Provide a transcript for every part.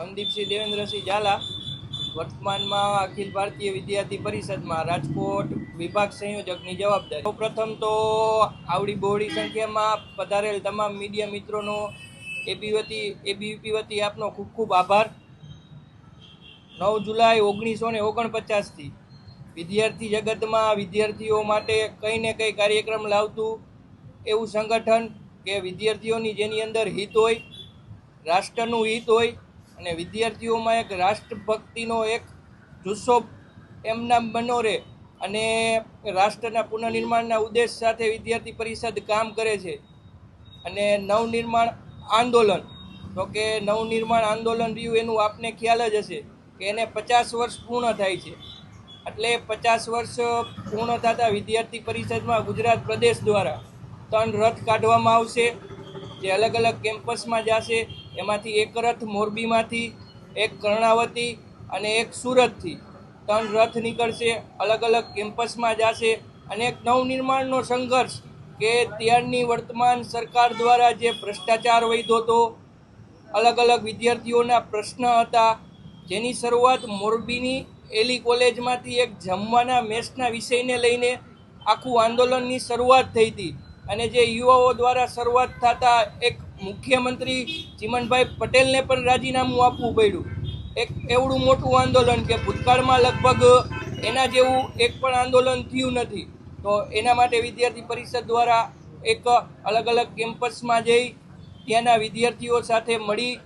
સંદીપસિંહ દેવેન્દ્રસિંહ ઝાલા, વર્તમાનમાં અખિલ ભારતીય વિદ્યાર્થી પરિષદમાં રાજકોટ વિભાગ સંયોજકની જવાબદારી। સૌપ્રથમ તો આવડી બહોળી સંખ્યામાં પધારેલ તમામ મીડિયા મિત્રોનો એબીવીપી વતી આપનો ખૂબ ખૂબ આભાર। 9 જુલાઈ 1949થી વિદ્યાર્થી જગતમાં વિદ્યાર્થીઓ માટે કંઈ ને કંઈ કાર્યક્રમ લાવતું એવું સંગઠન કે વિદ્યાર્થીઓની જેની અંદર હિત હોય, રાષ્ટ્રનું હિત હોય અને વિદ્યાર્થીઓમાં એક રાષ્ટ્રભક્તિનો એક જુસ્સો એમના બનો રહે અને રાષ્ટ્રના પુનઃનિર્માણના ઉદ્દેશ સાથે વિદ્યાર્થી પરિષદ કામ કરે છે। અને નવનિર્માણ આંદોલન તો કે નવનિર્માણ આંદોલન રહ્યું એનું આપને ખ્યાલ જ હશે કે એને 50 વર્ષ પૂર્ણ થાય છે। એટલે 50 વર્ષ પૂર્ણ થતાં વિદ્યાર્થી પરિષદમાં ગુજરાત પ્રદેશ દ્વારા 3 રથ કાઢવામાં આવશે, જે અલગ અલગ કેમ્પસમાં જશે। એમાંથી એક રથ મોરબીમાંથી, એક કર્ણાવતી અને એક સુરતથી 3 રથ નીકળશે, અલગ અલગ કેમ્પસમાં જશે અને એક નવનિર્માણનો સંઘર્ષ કે ત્યારની વર્તમાન સરકાર દ્વારા જે ભ્રષ્ટાચાર વધ્યો હતો, અલગ અલગ વિદ્યાર્થીઓના પ્રશ્ન હતા, જેની શરૂઆત મોરબીની એલી કોલેજમાંથી એક જમવાના મેસના વિષયને લઈને આખું આંદોલનની શરૂઆત થઈ હતી। અને જે યુવાઓ દ્વારા શરૂઆત થતાં એક મુખ્યમંત્રી ચીમનભાઈ પટેલને પણ રાજીનામું આપવું પડ્યું। એક એવડું મોટું આંદોલન કે ભૂતકાળમાં લગભગ એના જેવું એક પણ આંદોલન થયું નથી। તો એના માટે વિદ્યાર્થી પરિષદ દ્વારા એક અલગ અલગ કેમ્પસમાં જઈ ત્યાંના વિદ્યાર્થીઓ સાથે મળી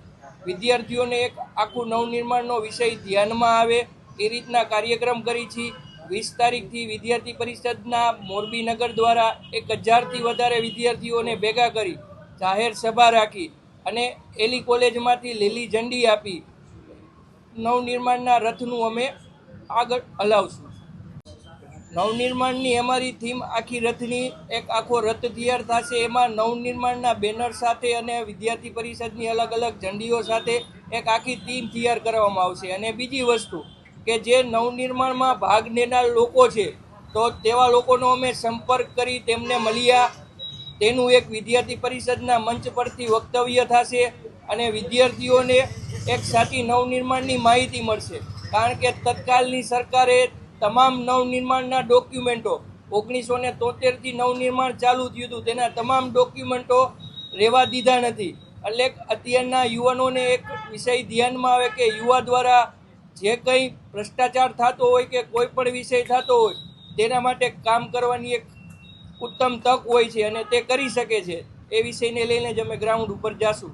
વિદ્યાર્થીઓને એક આખું નવનિર્માણનો વિષય ધ્યાનમાં આવે એ રીતના કાર્યક્રમ કરી છે। 20 તારીખથી વિદ્યાર્થી પરિષદના મોરબી નગર દ્વારા 1000થી વધારે વિદ્યાર્થીઓને ભેગા કરી જાહેર સભા રાખી અને એલી કોલેજમાંથી લીલી ઝંડી આપી નવનિર્માણના રથનું અમે આગળ હલાવશું। નવનિર્માણની અમારી થીમ આખી રથની એક આખો રથ તૈયાર થશે, એમાં નવનિર્માણના બેનર સાથે અને વિદ્યાર્થી પરિષદની અલગ અલગ ઝંડીઓ સાથે એક આખી થીમ તૈયાર કરવામાં આવશે। અને બીજી વસ્તુ કે જે નવનિર્માણમાં ભાગ લેનાર લોકો છે તો તેવા લોકોનો અમે સંપર્ક કરી તેમને મળ્યા, તેનું એક વિદ્યાર્થી પરિષદના મંચ પરથી વક્તવ્ય થશે અને વિદ્યાર્થીઓને એક સાચી નવનિર્માણની માહિતી મળશે। કારણ કે તત્કાલની સરકારે તમામ નવનિર્માણના ડોક્યુમેન્ટો 1973થી નવનિર્માણ ચાલુ થયું હતું, તેના તમામ ડોક્યુમેન્ટો રહેવા દીધા નથી। એટલે અત્યારના યુવાનોને એક વિષય ધ્યાનમાં આવે કે યુવા દ્વારા જે કંઈ ભ્રષ્ટાચાર થતો હોય કે કોઈ પણ વિષય થતો હોય તેના માટે કામ કરવાની એક ઉત્તમ તક હોય છે અને તે કરી શકે છે। એ વિષયને લઈને જ અમે ગ્રાઉન્ડ ઉપર જાશું।